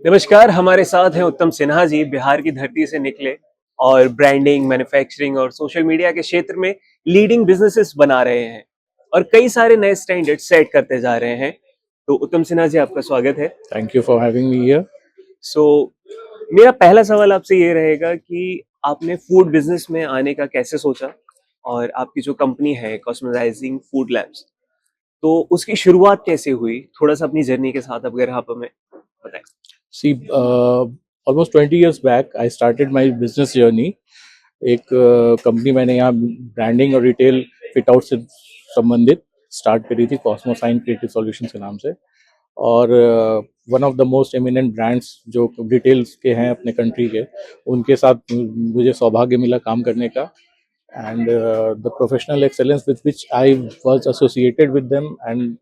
नमस्कार, हमारे साथ हैं उत्तम सिन्हा जी, बिहार की धरती से निकले और ब्रांडिंग, मैन्युफैक्चरिंग और सोशल मीडिया के क्षेत्र में लीडिंग बिज़नेसेस बना रहे हैं और कई सारे नए स्टैंडर्ड सेट करते जा रहे हैं। तो उत्तम सिन्हा जी, आपका स्वागत है। Thank you for having me here. सो मेरा पहला सवाल आपसे ये रहेगा कि आपने फूड बिज़नेस में आने का कैसे सोचा? और आपकी जो कंपनी है कॉस्मेटाइजिंग फूड लैब्स, तो उसकी शुरुआत कैसे हुई? थोड़ा-सा अपनी जर्नी के साथ अगर आप हमें बताएँ। See, almost 20 years back, I started my business journey. एक कंपनी मैंने यहाँ ब्रांडिंग और रिटेल फिट आउट से संबंधित स्टार्ट करी थी, कॉस्मोसाइन क्रिएटिव सॉल्यूशंस के नाम से। और one of the most eminent brands जो रिटेल्स के हैं अपने कंट्री के, उनके साथ मुझे सौभाग्य मिला काम करने का। And the professional excellence with which I was associated with them and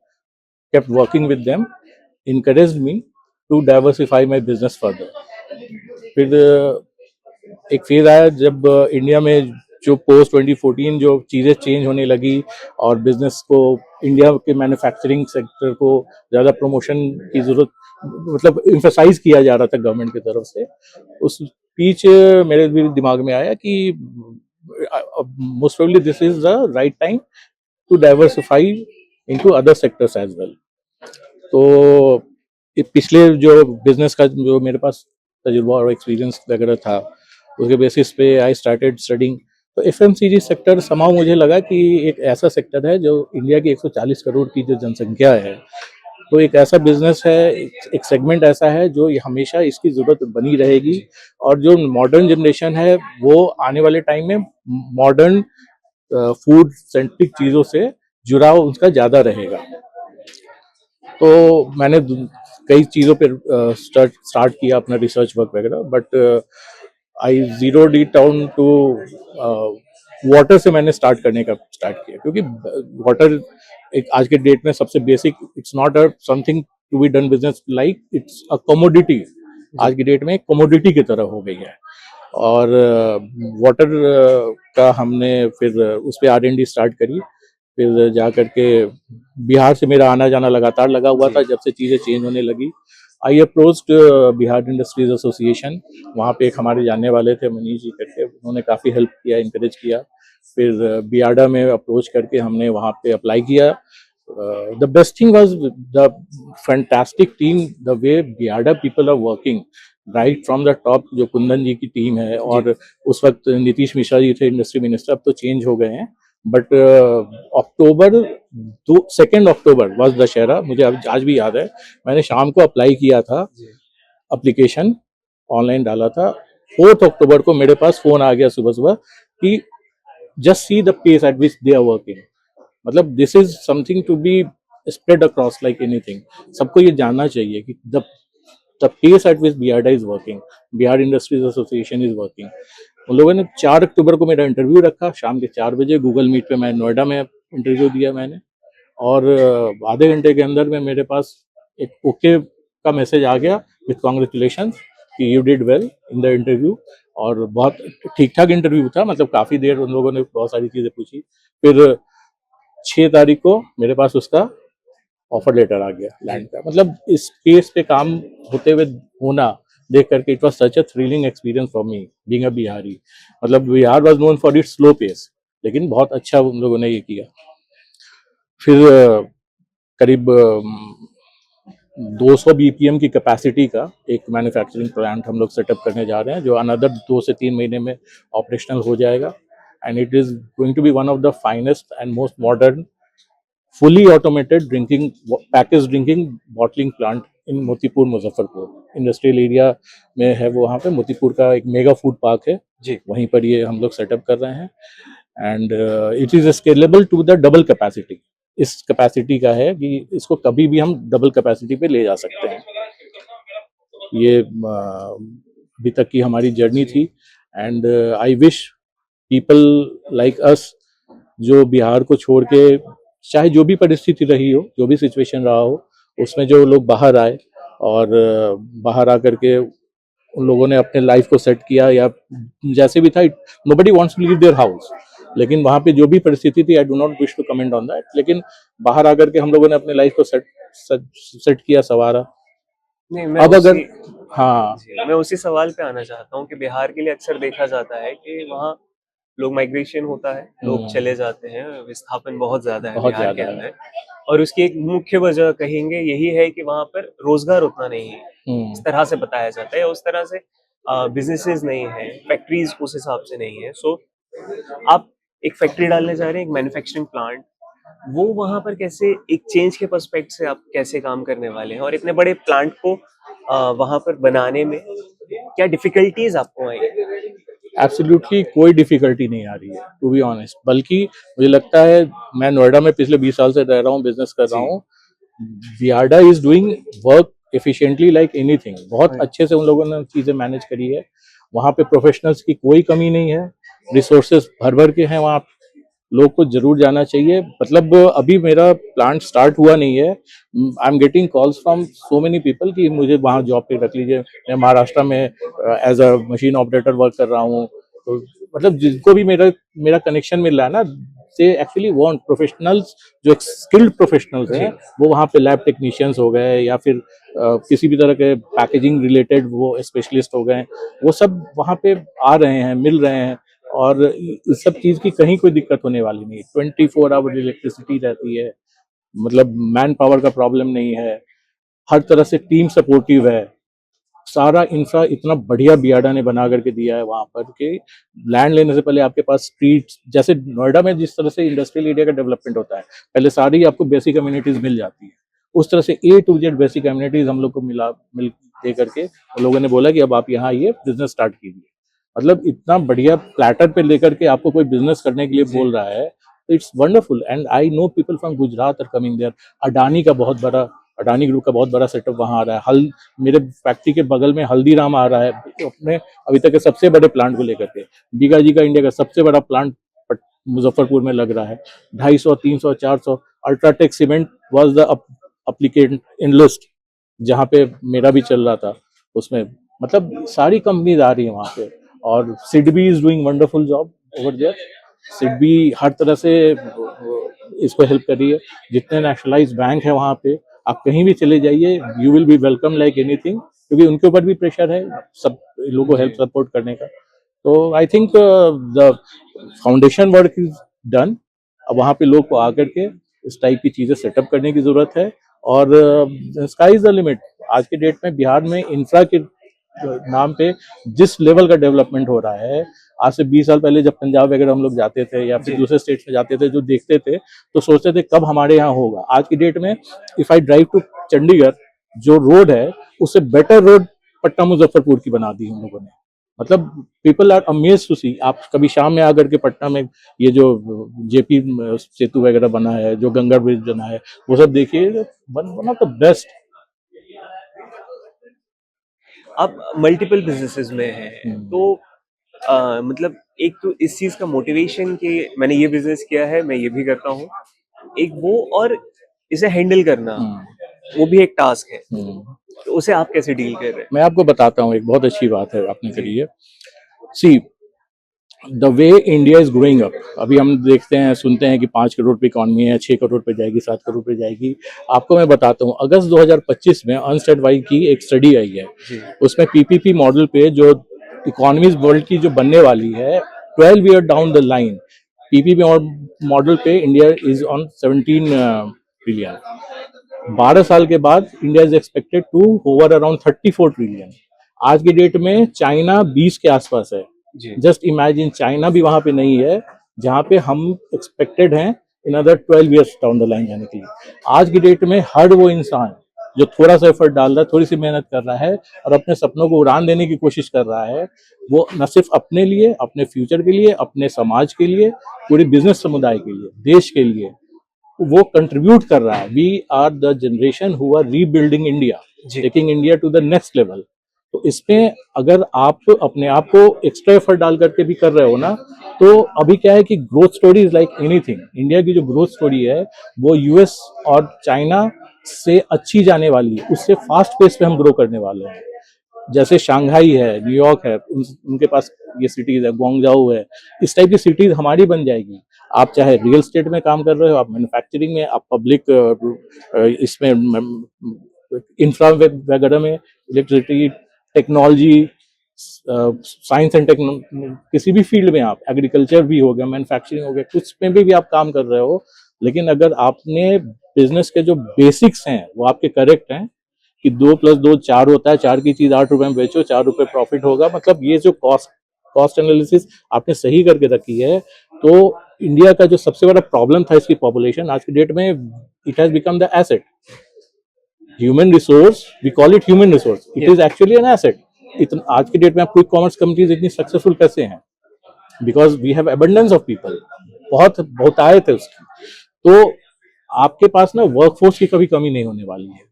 kept working with them encouraged me to diversify my business further. फिर एक फेज आया जब इंडिया में जो पोस्ट 2014 जो चीज़ें चेंज होने लगी और बिजनेस को, इंडिया के मैन्युफैक्चरिंग सेक्टर को ज़्यादा प्रमोशन की ज़रूरत, मतलब इम्फेसाइज किया जा रहा था गवर्नमेंट की तरफ से। उस बीच मेरे भी दिमाग में आया कि most probably this is the right time to diversify into other sectors as well. तो पिछले जो बिजनेस का जो मेरे पास तजुर्बा और एक्सपीरियंस वगैरह था, उसके बेसिस पे आई स्टार्टेड स्टडिंग। तो एफएमसीजी सेक्टर समाव मुझे लगा कि एक ऐसा सेक्टर है जो इंडिया की 140 करोड़ की जो जनसंख्या है, तो एक ऐसा बिजनेस है, एक सेगमेंट ऐसा है जो हमेशा इसकी ज़रूरत बनी रहेगी। और जो मॉडर्न जनरेशन है वो आने वाले टाइम में मॉडर्न फूड सेंट्रिक चीज़ों से जुड़ाव उसका ज़्यादा रहेगा। तो मैंने कई चीज़ों पे स्टार्ट किया अपना रिसर्च वर्क वगैरह, but I zeroed it down to water से मैंने स्टार्ट करने का स्टार्ट किया, क्योंकि वाटर एक आज के डेट में सबसे basic, it's not a something to be done business like, it's a commodity. आज की डेट में कमोडिटी की तरह हो गई है। और वाटर का हमने फिर उस पर R&D स्टार्ट करी। फिर जा करके बिहार से मेरा आना जाना लगातार लगा हुआ था। जब से चीज़ें चेंज होने लगी, आई अप्रोच्ड बिहार इंडस्ट्रीज एसोसिएशन। वहाँ पे एक हमारे जानने वाले थे, मनीष जी करके, उन्होंने काफ़ी हेल्प किया, इंकरेज किया। फिर बियाडा में अप्रोच करके हमने वहाँ पे अप्लाई किया। The best thing was the fantastic team, the way BIADA people are working right from the top. जो कुंदन जी की टीम है, और उस वक्त नीतीश मिश्रा जी थे इंडस्ट्री मिनिस्टर, अब तो चेंज हो गए हैं। But October 2 October was Dussehra, मुझे आज भी याद है। मैंने शाम को अप्लाई किया था, एप्लीकेशन ऑनलाइन डाला था। 4 अक्टूबर को मेरे पास फोन आ गया सुबह सुबह कि just see the pace at which they are working. मतलब this is something to be spread across like anything. सबको ये जानना चाहिए कि the pace at which Bihar is working, Bihar industries association is working. उन लोगों ने 4 अक्टूबर को मेरा इंटरव्यू रखा, शाम के 4 बजे गूगल मीट पे। मैं नोएडा में इंटरव्यू दिया मैंने, और आधे घंटे के अंदर में मेरे पास एक ओके का मैसेज आ गया विथ कॉन्ग्रेचुलेशन कि you did well in the interview. और बहुत ठीक ठाक इंटरव्यू था, मतलब काफ़ी देर उन लोगों ने बहुत सारी चीज़ें पूछी। फिर 6 तारीख को मेरे पास उसका ऑफर लेटर आ गया लैंड का। मतलब इस पेस पे काम होते हुए होना देख करके, it was such a thrilling experience for me being a Bihari. मतलब Bihar was known for its slow pace, लेकिन बहुत अच्छा उन लोगों ने ये किया। फिर करीब 200 BPM की कैपेसिटी का एक मैन्युफैक्चरिंग प्लांट हम लोग सेटअप करने जा रहे हैं, जो अनदर 2 से 3 महीने में ऑपरेशनल हो जाएगा। And it is going to be one of the finest and most modern fully automated drinking packaged drinking bottling plant in Motipur Muzaffarpur industrial area में है। वो वहाँ पे मोतीपुर का एक मेगा फूड पार्क है जी, वहीं पर ये हम लोग सेटअप कर रहे हैं। And it is scalable to the double capacity. इस कैपेसिटी का है कि इसको कभी भी हम डबल कैपेसिटी पे ले जा सकते हैं। ये अभी तक की हमारी जर्नी थी। And I wish people like us, जो बिहार को छोड़ के, चाहे जो भी परिस्थिति रही हो, जो भी सिचुएशन रहा हो, उसमें जो लोग बाहर आए और बाहर आकर के उन लोगों ने अपने लाइफ को सेट किया, या जैसे भी था, nobody wants to leave their house. लेकिन वहाँ पे जो भी परिस्थिति थी, I do not wish to comment on that, लेकिन बाहर आकर के हम लोगों ने अपने लाइफ को सेट किया, संवारा। नहीं, मैं अब अगर हाँ। जी, मैं उसी सवाल पे आना चाहता हूँ कि बिहार के लिए अक्सर देखा जाता है कि वहाँ लोग माइग्रेशन होता है, लोग हम्म, चले जाते हैं, विस्थापन बहुत ज़्यादा है बहुत बिहार के ज्यादा है। अंदर और उसकी एक मुख्य वजह कहेंगे यही है कि वहाँ पर रोज़गार उतना नहीं है। इस हम्म। तरह से बताया जाता है या उस तरह से बिज़नेसेस नहीं हैं, फैक्ट्रीज़ उस हिसाब से नहीं है। सो आप एक फैक्ट्री डालने जा रहे हैं, एक मैन्युफैक्चरिंग प्लांट, वो वहाँ पर कैसे एक चेंज के पर्सपेक्ट से आप कैसे काम करने वाले हैं? और इतने बड़े प्लांट को वहाँ पर बनाने में क्या डिफिकल्टीज़ आपको आई? एब्सोल्युटली कोई डिफिकल्टी नहीं आ रही है, टू बी ऑनेस्ट। बल्कि मुझे लगता है, मैं नोएडा में पिछले 20 साल से रह रहा हूँ, बिजनेस कर रहा जी, हूँ। BIADA is doing work efficiently like anything. बहुत राइट, अच्छे से उन लोगों ने चीजें मैनेज करी है। वहाँ पे प्रोफेशनल्स की कोई कमी नहीं है, रिसोर्सेज भर भर के हैं वहाँ। लोग को जरूर जाना चाहिए। मतलब अभी मेरा प्लांट स्टार्ट हुआ नहीं है, I am getting calls from so many people कि मुझे वहाँ जॉब पे रख लीजिए। मैं महाराष्ट्र में as a machine operator work कर रहा हूँ। तो मतलब जिनको भी मेरा मेरा कनेक्शन मिल रहा है ना, से एक्चुअली वांट प्रोफेशनल्स, जो स्किल्ड प्रोफेशनल्स जी, हैं, वो वहाँ पे लैब टेक्नीशियंस हो गए या फिर किसी भी तरह के पैकेजिंग रिलेटेड वो स्पेशलिस्ट हो गए, वो सब वहाँ पे आ रहे हैं, मिल रहे हैं। और इस सब चीज की कहीं कोई दिक्कत होने वाली नहीं। 24 आवर इलेक्ट्रिसिटी रहती है। मतलब मैन पावर का प्रॉब्लम नहीं है। हर तरह से टीम सपोर्टिव है। सारा इंफ्रा इतना बढ़िया बियाडा ने बना करके दिया है वहां पर कि लैंड लेने से पहले आपके पास स्ट्रीट, जैसे नोएडा में जिस तरह से इंडस्ट्रियल एरिया का डेवलपमेंट होता है, पहले सारी आपको बेसिक कम्युनिटीज मिल जाती है। उस तरह से A to Z basic communities हम लोग को मिल दे करके उन लोगों ने बोला कि अब आप यहाँ आइए, बिजनेस स्टार्ट कीजिए। मतलब इतना बढ़िया प्लेटर पे लेकर के आपको कोई बिजनेस करने के लिए जी, बोल रहा है। It's wonderful and I know people from Gujarat are coming there. Adani का बहुत बड़ा, अडानी ग्रुप का बहुत बड़ा सेटअप वहाँ आ रहा है। मेरे फैक्ट्री के बगल में हल्दीराम आ रहा है अपने अभी तक के सबसे बड़े प्लांट को लेकर के। बीगा जी का इंडिया का सबसे बड़ा प्लांट मुजफ्फरपुर में लग रहा है। 250, 300, 400। UltraTech cement was the applicant in list, जहाँ पे मेरा भी चल रहा था उसमें। मतलब सारी कंपनीज आ रही है वहाँ पे। और SIDBI is doing wonderful job over there. SIDBI हर तरह से इसको हेल्प कर रही है। जितने नेशनलाइज बैंक है वहाँ पे, आप कहीं भी चले जाइए, you will be welcome like anything, क्योंकि उनके ऊपर भी प्रेशर है सब लोगों को जी। हेल्प सपोर्ट करने का। तो I think the foundation work is done. अब वहाँ पे लोग को आकर के इस टाइप की चीजें सेटअप करने की जरूरत है। और स्काई इज द लिमिट। आज के डेट में बिहार में इंफ्रा के नाम पे जिस लेवल का डेवलपमेंट हो रहा है, आज से 20 साल पहले जब पंजाब वगैरह हम लोग जाते थे या फिर जी, दूसरे स्टेट्स में जाते थे, जो देखते थे तो सोचते थे कब हमारे यहाँ होगा। आज की डेट में if I drive to Chandigarh, जो रोड है उससे बेटर रोड पटना मुजफ्फरपुर की बना दी हम लोगों ने। मतलब पीपल आर अमेज्ड टू सी। आप कभी शाम में आकर के पटना में ये जो जेपी सेतु वगैरह बना है, जो गंगा ब्रिज बना है, वो सब देखिए, वन ऑफ द बेस्ट। आप मल्टीपल बिज़नेसेस में हैं, तो मतलब एक तो इस चीज़ का मोटिवेशन कि मैंने ये बिज़नेस किया है, मैं ये भी करता हूँ। एक वो और इसे हैंडल करना, वो भी एक टास्क है। तो उसे आप कैसे डील कर रहे हैं? मैं आपको बताता हूँ, एक बहुत अच्छी बात है आपने जी, करी है। See, the way India is growing up, अभी हम देखते हैं सुनते हैं कि 5 करोड़ पे इकॉनमी है, 6 करोड़ पे जाएगी, 7 करोड़ पे जाएगी। आपको मैं बताता हूँ, अगस्त 2025 में अर्नस्ट वाई की एक स्टडी आई है। जी, उसमें पीपीपी मॉडल पे जो इकोनॉमीज वर्ल्ड की जो बनने वाली है 12 year down the line, PPP model पे इंडिया इज ऑन 17 ट्रिलियन। 12 साल के बाद India is expected to hover around 34 trillion. आज की डेट में चाइना 20 के आसपास है। जी, जस्ट इमेजिन, चाइना भी वहां पे नहीं है जहां पे हम एक्सपेक्टेड हैं in other 12 years down the line जाने के लिए। आज की डेट में हर वो इंसान जो थोड़ा सा एफर्ट डाल रहा है, थोड़ी सी मेहनत कर रहा है और अपने सपनों को उड़ान देने की कोशिश कर रहा है, वो न सिर्फ अपने लिए, अपने फ्यूचर के लिए, अपने समाज के लिए, पूरे बिजनेस समुदाय के लिए, देश के लिए वो कंट्रीब्यूट कर रहा है। We are the generation who are rebuilding India, जी, taking India to the next level. तो इसमें अगर आप अपने आप को एक्स्ट्रा एफर्ट डाल करके भी कर रहे हो ना, तो अभी क्या है कि growth story is like anything. India की जो ग्रोथ स्टोरी है वो यूएस और चाइना से अच्छी जाने वाली है, उससे फास्ट पेस पे हम ग्रो करने वाले हैं। जैसे शंघाई है, न्यूयॉर्क है, उनके पास ये सिटीज है, ग्वांगजाऊ है, इस टाइप की सिटीज हमारी बन जाएगी। आप चाहे रियल स्टेट में काम कर रहे हो, आप मैन्युफैक्चरिंग में, आप पब्लिक इसमें इंफ्रा वगैरह में, electricity, technology, science and technology, किसी भी फील्ड में आप, एग्रीकल्चर भी हो गया, मैन्युफैक्चरिंग हो गया, कुछ में भी आप काम कर रहे हो, लेकिन अगर आपने बिजनेस के जो बेसिक्स हैं वो आपके करेक्ट हैं कि 2+2 4 होता है, 4 की चीज 8 रुपए में बेचो, 4 रुपए प्रॉफिट होगा, मतलब ये जो कॉस्ट एनालिसिस आपने सही करके रखी है, तो इंडिया का जो सबसे बड़ा प्रॉब्लम था इसकी पॉपुलेशन, आज की डेट में it has become the asset, human resource, we call it human resource, it is actually an asset. इतना आज की डेट में आप क्विक कॉमर्स कंपनीज इतनी सक्सेसफुल कैसे हैं? Because we have abundance of people, बहुत आए थे उसकी, तो आपके पास ना वर्कफोर्स की कभी कमी नहीं होने वाली है।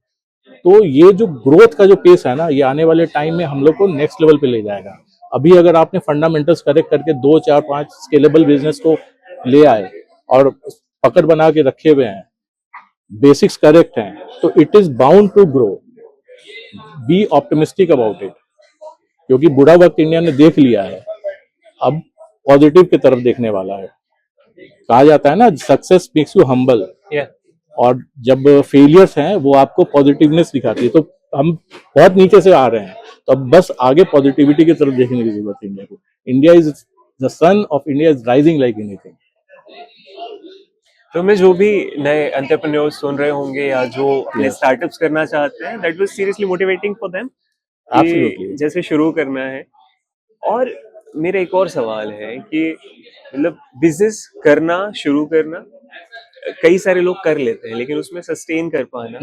तो ये जो ग्रोथ का जो पेस है ना, ये आने वाले टाइम में हम लोग को नेक्स्ट लेवल पे ले जाएगा। अभी अगर आपने फंडामेंटल्स करेक्ट करके 2 4 5 स्केलेबल बिजनेस को ले आए और पकड़ बना के रखे हुए हैं, बेसिक्स करेक्ट हैं, तो it is bound to grow. Be optimistic about it, क्योंकि बुरा वक्त इंडिया ने देख लिया है, अब पॉजिटिव की तरफ देखने वाला है। कहा जाता है ना, सक्सेस मेक्स यू हम्बल, और जब फेलियर्स हैं वो आपको पॉजिटिवनेस दिखाती है। तो हम बहुत नीचे से आ रहे हैं, तो अब बस आगे पॉजिटिविटी की तरफ देखने की जरूरत है इंडिया को। India is the son of India is rising like anything. तो मैं जो भी नए एंटरप्रेन्योर्स सुन रहे होंगे या जो अपने स्टार्टअप्स करना चाहते हैं, that was seriously motivating for them absolutely. कि जैसे शुरू करना है। और मेरा एक और सवाल है कि मतलब बिजनेस करना, शुरू करना कई सारे लोग कर लेते हैं, लेकिन उसमें सस्टेन कर पाना,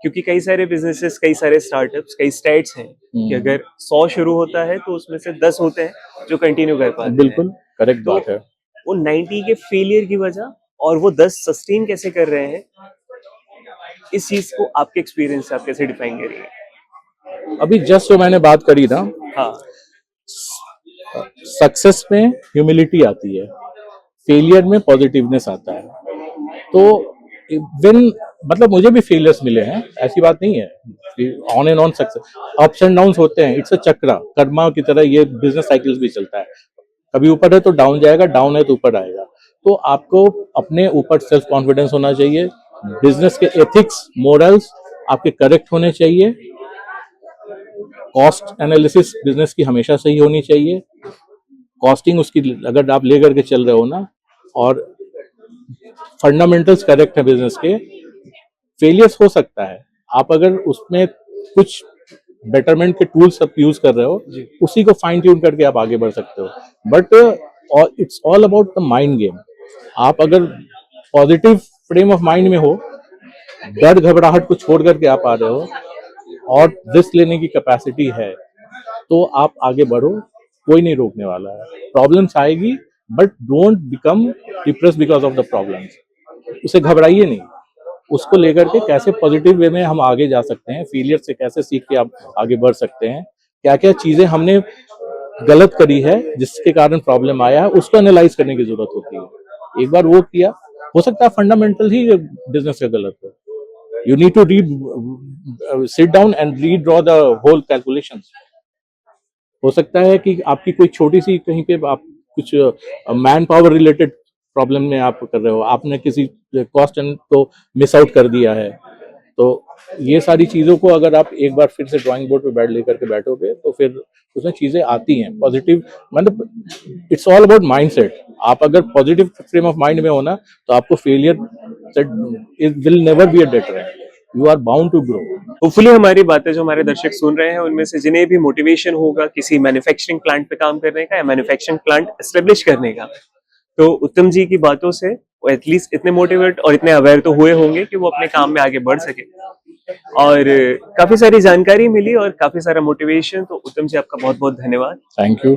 क्योंकि कई सारे बिजनेसेस, कई सारे स्टार्टअप्स, कई स्टेट्स हैं कि अगर 100 शुरू होता है तो उसमें से 10 होते हैं जो कंटिन्यू कर पाते हैं। बिल्कुल करेक्ट बात है। वो 90 के फेलियर की वजह और वो 10 सस्टेन कैसे कर रहे हैं, इस चीज को आपके एक्सपीरियंस से आप कैसे डिफाइन करिए? अभी जस्ट जो मैंने बात करी ना, हाँ, सक्सेस में ह्यूमिलिटी आती है, फेलियर में पॉजिटिवनेस आता है। तो व्हेन, मतलब मुझे भी फेलियर्स मिले हैं, ऐसी बात नहीं है, on and on success, ups and downs होते हैं, इट्स अ चक्र, कर्मा की तरह ये बिजनेस साइकिल्स भी चलता है, कभी ऊपर है तो डाउन जाएगा, डाउन है तो ऊपर आएगा। तो आपको अपने ऊपर सेल्फ कॉन्फिडेंस होना चाहिए, बिजनेस के एथिक्स, मोरल्स आपके करेक्ट होने चाहिए, कॉस्ट एनालिसिस बिजनेस की हमेशा सही होनी चाहिए, कॉस्टिंग उसकी अगर आप लेकर के चल रहे हो ना, और फंडामेंटल्स करेक्ट है बिजनेस के, फेलियर्स हो सकता है, आप अगर उसमें कुछ बेटरमेंट के टूल्स आप यूज कर रहे हो, उसी को फाइन ट्यून करके आप आगे बढ़ सकते हो। But it's all about the mind game. आप अगर पॉजिटिव फ्रेम ऑफ माइंड में हो, डर घबराहट को छोड़ करके आप आ रहे हो और रिस्क लेने की कैपेसिटी है, तो आप आगे बढ़ो, कोई नहीं रोकने वाला है। प्रॉब्लम्स आएगी, but don't become depress because of the problems, उसे घबराइए नहीं, उसको लेकर के कैसे पॉजिटिव वे में हम आगे जा सकते हैं, फेलियर से कैसे सीख के आप आगे बढ़ सकते हैं, क्या क्या चीजें हमने गलत करी है जिसके कारण प्रॉब्लम आया है, उसको एनालाइज करने की जरूरत होती है। एक बार वो किया, हो सकता है फंडामेंटल ही बिजनेस का गलत हो, you need to sit down and redraw the whole calculations। हो सकता है कि आपकी कोई छोटी सी कहीं पे आप कुछ मैन पावर रिलेटेड प्रॉब्लम में आप कर रहे हो, आपने किसी कॉस्ट को मिस आउट कर दिया है, तो ये सारी चीजों को अगर आप एक बार फिर से ड्राइंग बोर्ड पे बैठ लेकर के बैठोगे, तो फिर उसमें चीजें आती हैं पॉजिटिव, मतलब इट्स ऑल अबाउट माइंडसेट। आप अगर पॉजिटिव फ्रेम ऑफ माइंड में हो ना, तो आपको failure will never be a deterrent, you are bound to grow. Hopefully हमारी बातें जो हमारे दर्शक सुन रहे हैं, उनमें से जिन्हें भी मोटिवेशन होगा किसी मैन्युफैक्चरिंग प्लांट पे काम करने का या मैन्युफैक्चरिंग प्लांट एस्टेब्लिश करने का, तो उत्तम जी की बातों से वो एटलीस्ट इतने मोटिवेट और इतने अवेयर तो हुए होंगे कि वो अपने काम में आगे बढ़ सके। और काफी सारी जानकारी मिली और काफी सारा मोटिवेशन, तो उत्तम जी आपका बहुत बहुत धन्यवाद। Thank you.